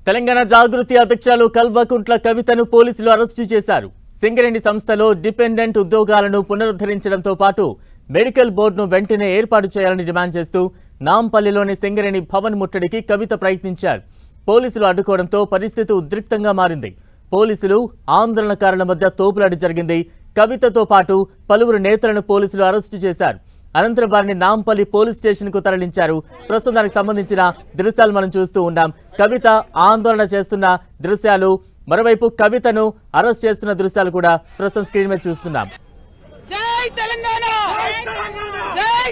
తెలంగాణ జాగృతి అధ్యక్షులు కల్వకుంట్ల కవితను పోలీసులు అరెస్టు చేశారు. సింగరేణి సంస్థలో డిపెండెంట్ ఉద్యోగాలను పునరుద్ధరించడంతో పాటు మెడికల్ బోర్డును వెంటనే ఏర్పాటు చేయాలని డిమాండ్ చేస్తూ నాంపల్లిలోని సింగరేణి భవన్ ముట్టడికి కవిత ప్రయత్నించారు. పోలీసులు అడ్డుకోవడంతో పరిస్థితి ఉద్రిక్తంగా మారింది. పోలీసులు ఆందోళనకారుల మధ్య తోపులాట జరిగింది. కవితతో పాటు పలువురు నేతలను పోలీసులు అరెస్టు చేశారు. అనంతరం వారిని నాంపల్లి పోలీస్ స్టేషన్ కు తరలించారు. ప్రస్తుతం దానికి సంబంధించిన దృశ్యాలు మనం చూస్తూ ఉన్నాం. కవిత ఆందోళన చేస్తున్న దృశ్యాలు, మరోవైపు కవితను అరెస్ట్ చేస్తున్న దృశ్యాలు కూడా ప్రస్తుతం స్క్రీన్ మీద చూస్తున్నాం. జై తెలంగాణ! జై